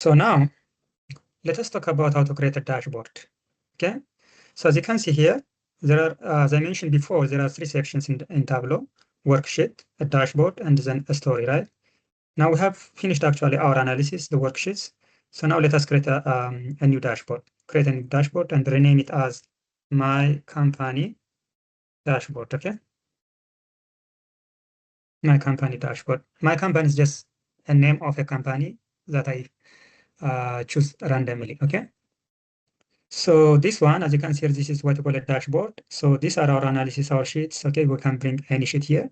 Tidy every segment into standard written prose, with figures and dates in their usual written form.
So now let us talk about how to create a dashboard. Okay. So as you can see here, there are, as I mentioned before, there are three sections in Tableau: worksheet, a dashboard, and then a story, right? Now we have finished actually our analysis, the worksheets. So now let us create a new dashboard. Create a new dashboard and rename it as my company dashboard. Okay. My company dashboard. My company is just a name of a company that I choose randomly. Okay. So this one, as you can see here, this is what we call a dashboard. So these are our analysis, our sheets. Okay, we can bring any sheet here.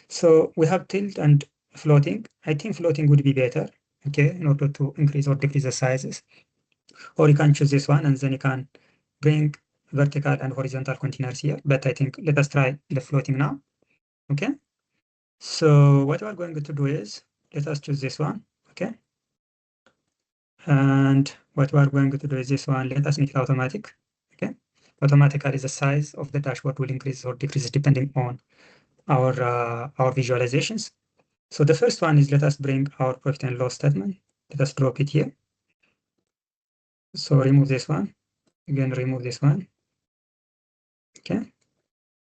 So we have tilt and floating. I think floating would be better, okay, in order to increase or decrease the sizes. Or you can choose this one and then you can bring vertical and horizontal containers here. But I think let us try the floating now. Okay. So what we are going to do is let us choose this one. Okay. And what we are going to do is this one. Let us make it automatic. Okay. Automatically, the size of the dashboard will increase or decrease depending on our visualizations. So the first one is let us bring our profit and loss statement. Let us drop it here. So remove this one. Again, remove this one. Okay.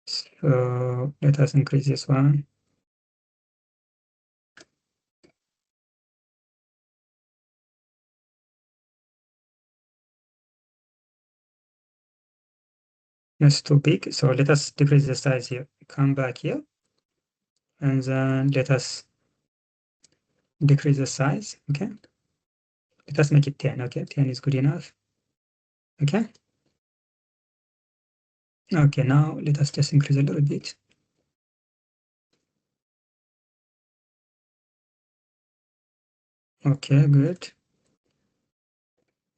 So let us increase this one. That's too big. So let us decrease the size here. Come back here. And then let us decrease the size. Okay. Let us make it 10. Okay. 10 is good enough. Okay. Okay. Now let us just increase a little bit. Okay. Good.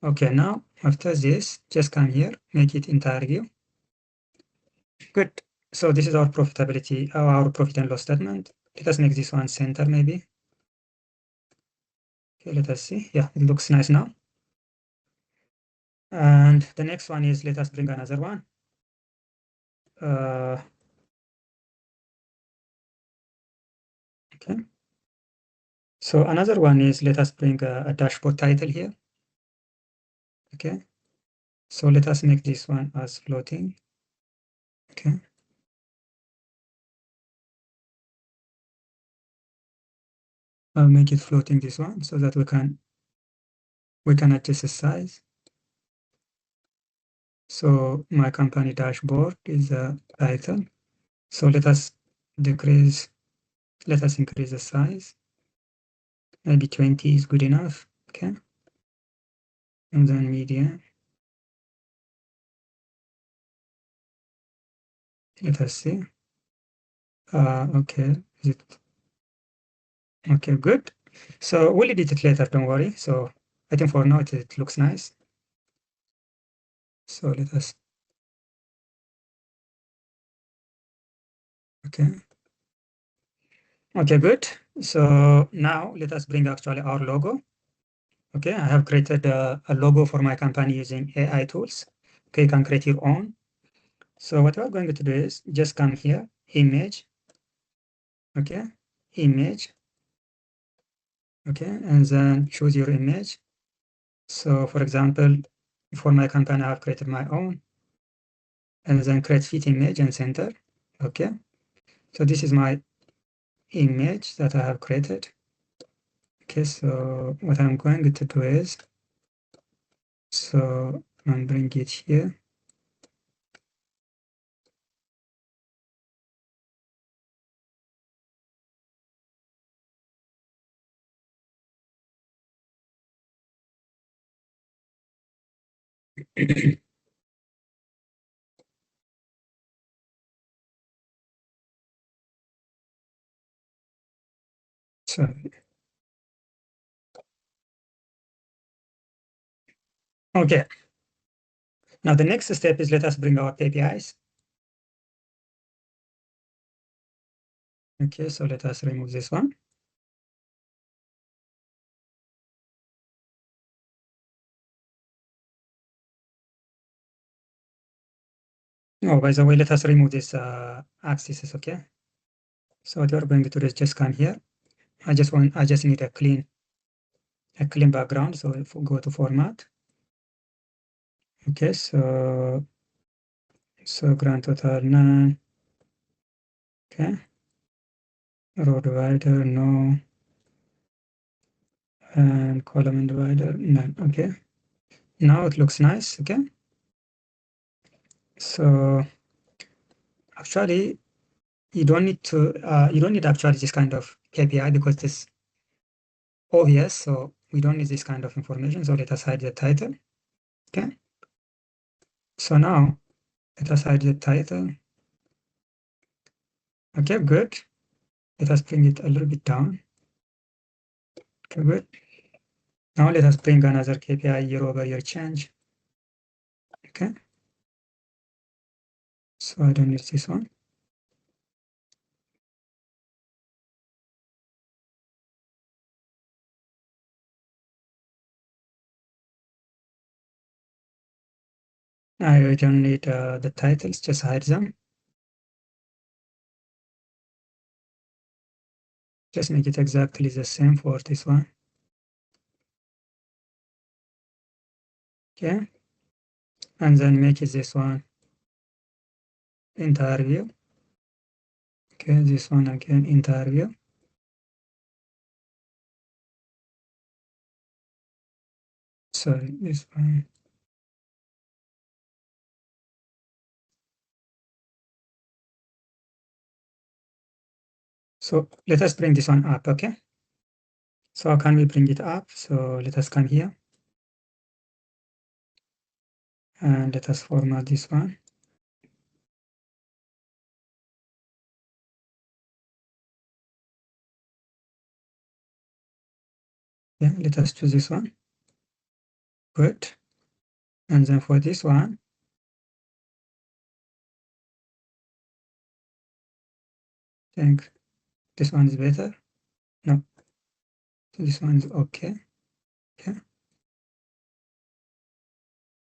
Okay. Now after this, just come here, make it entire view. Good. So this is our profitability, our profit and loss statement. Let us make this one center maybe. Okay, let us see. Yeah, it looks nice now. And the next one is let us bring another one. Okay. So another one is let us bring a dashboard title here. Okay. So let us make this one as floating. Okay. I'll make it floating this one so that we can adjust the size. So my company dashboard is the title. So let us increase the size. Maybe 20 is good enough. Okay. And then media. Let us see. Okay. Is it okay? Good. So we'll edit it later. Don't worry. So I think for now it looks nice. So let us. Okay. Okay. Good. So now let us bring actually our logo. Okay. I have created a logo for my company using AI tools. Okay. You can create your own. So what we're going to do is just come here, image. Okay. Image. Okay. And then choose your image. So for example, for my company, I have created my own and then create fit image and center. Okay. So this is my image that I have created. Okay. So what I'm going to do is, so I'm bring it here. So, okay. Now the next step is let us bring our KPIs. Okay. So let us remove this one. Oh, by the way, let us remove this axis. Okay. So what we're going to do is just come here. I just need a clean a clean background. So if we go to format, okay, so grand total 9, okay, row divider no, and column divider none. Okay, now it looks nice. Okay, so actually you don't need to you don't need actually this kind of KPI because it's obvious, so we don't need this kind of information. So let us hide the title. Okay, so now let us hide the title. Okay, good. Let us bring it a little bit down. Okay, good. Now let us bring another KPI year-over-year change. Okay, so I don't need this one. I don't need the titles, just hide them. Just make it exactly the same for this one. Okay, and then make it this one entire view. Okay, this one again entire view. Sorry, this one. So let us bring this one up, okay? So how can we bring it up? So let us come here and let us format this one. Yeah, let us choose this one. Good. And then for this one, I think this one is better. No, this one is okay. Okay,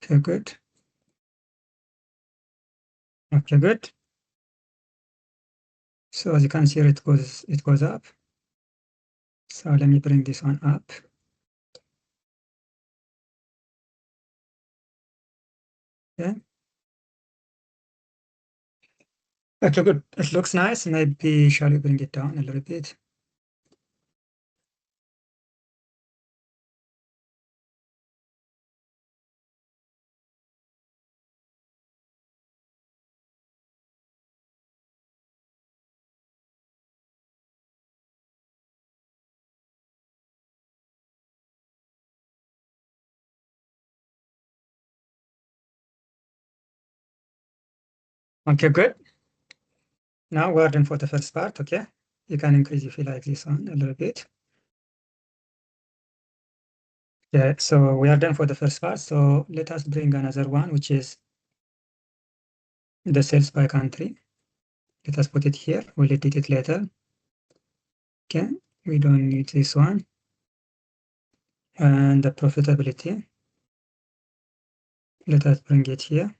okay, good. Okay, good. So as you can see, it goes up. So let me bring this one up. Yeah. Okay, good. It looks nice. Maybe shall we bring it down a little bit? Okay, good. Now we're done for the first part, okay? You can increase if you like this one a little bit. Yeah, so we are done for the first part. So let us bring another one, which is the sales by country. Let us put it here. We'll edit it later. Okay, we don't need this one. And the profitability. Let us bring it here.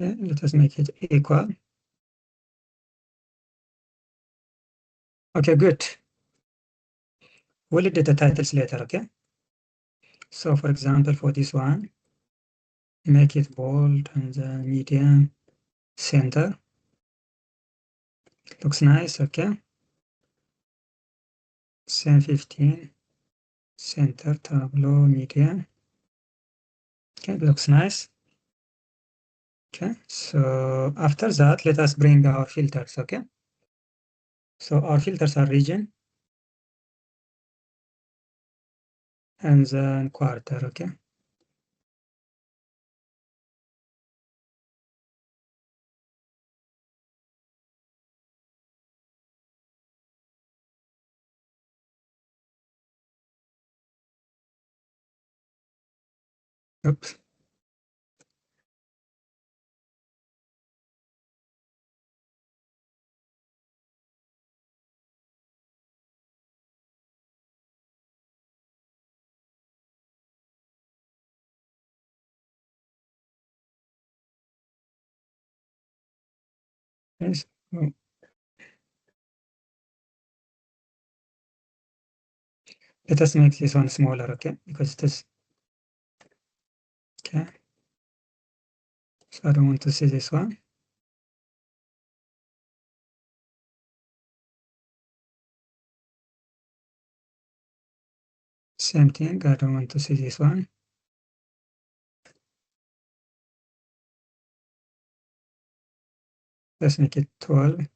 Okay, let us make it equal. Okay, good. We'll edit the titles later, okay? So for example, for this one, make it bold and medium center. Looks nice, okay? Same 15, center, Tableau, medium. Okay, looks nice. Okay, so after that, let us bring our filters, okay? So our filters are region and then quarter, okay? Oops. Yes. Oh, let us make this one smaller, okay? Because it is okay. So I don't want to see this one. Same thing. I don't want to see this one. Let's make it 12.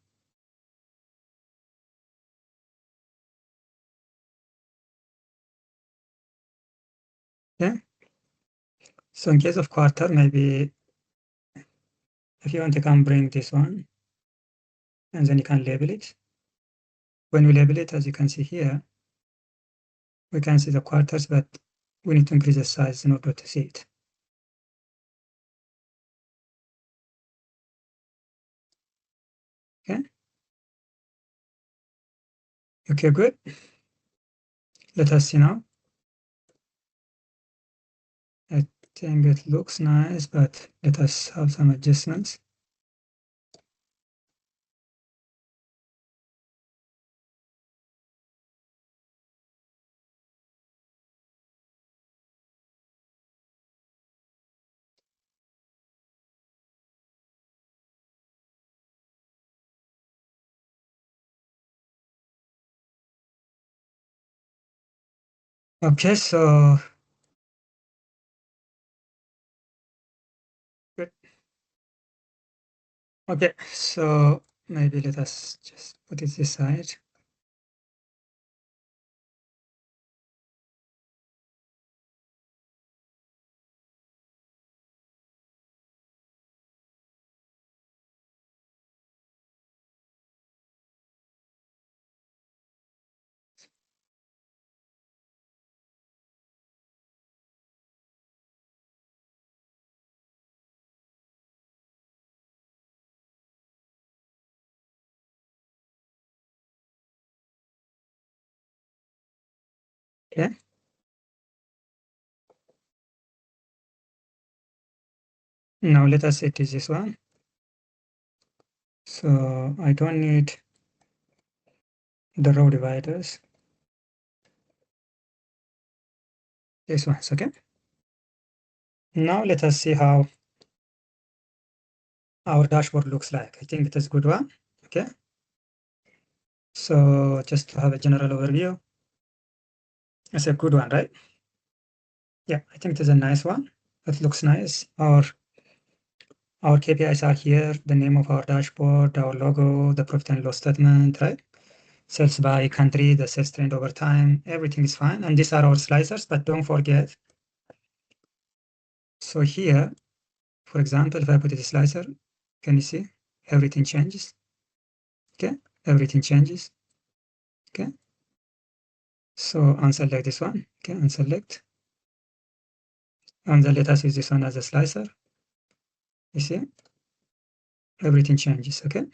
Yeah. So in case of quarter, maybe if you want, you can bring this one and then you can label it. When we label it, as you can see here, we can see the quarters, but we need to increase the size in order to see it. Okay. Okay, good. Let us see now. I think it looks nice, but let us have some adjustments. Okay, so good. Okay, so maybe let us just put it this side. Okay. Now let us set this one. So I don't need the row dividers. This one's okay. Now let us see how our dashboard looks like. I think it is a good one. Okay. So just to have a general overview, it's a good one, right? Yeah, I think it is a nice one. It looks nice. Our KPIs are here, the name of our dashboard, our logo, the profit and loss statement, right? Sales by country, the sales trend over time, everything is fine. And these are our slicers, but don't forget. So here, for example, if I put it a slicer, can you see? Everything changes. Okay, everything changes. Okay. So unselect this one. Okay, unselect. And then let us use this one as a slicer. You see, everything changes. Okay.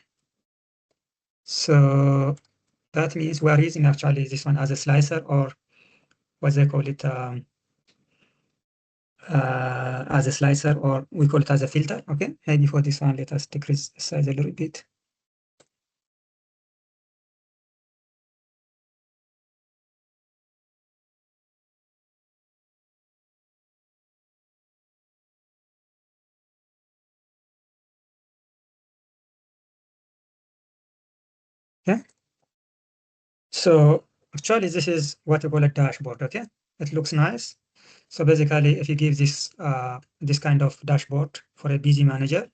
So that means we are using actually this one as a slicer, or what they call it, as a slicer, or we call it as a filter. Okay. Maybe for this one, let us decrease the size a little bit. Okay. So actually, this is what we call a dashboard. Okay. It looks nice. So basically, if you give this kind of dashboard for a busy manager,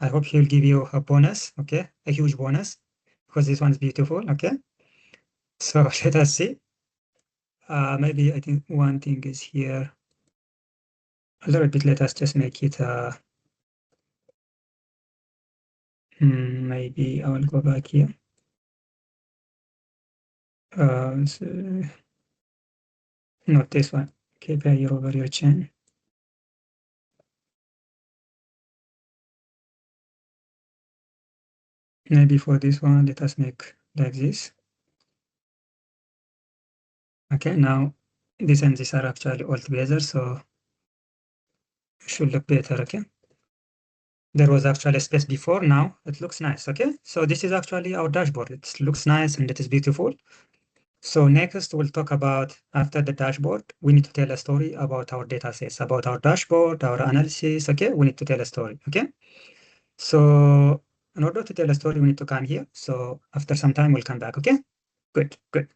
I hope he'll give you a bonus, okay, a huge bonus, because this one's beautiful, okay. So let us see. Maybe I think one thing is here a little bit. Let us just make it. Maybe I will go back here. So, not this one. KPI year over year chain. Maybe for this one, let us make like this. Okay, now this and this are actually all together, so it should look better. Okay. There was actually a space before, now it looks nice, okay? So this is actually our dashboard. It looks nice and it is beautiful. So next we'll talk about, after the dashboard, we need to tell a story about our data sets, about our dashboard, our analysis, okay? We need to tell a story, okay? So in order to tell a story, we need to come here. So after some time, we'll come back, okay? Good, good.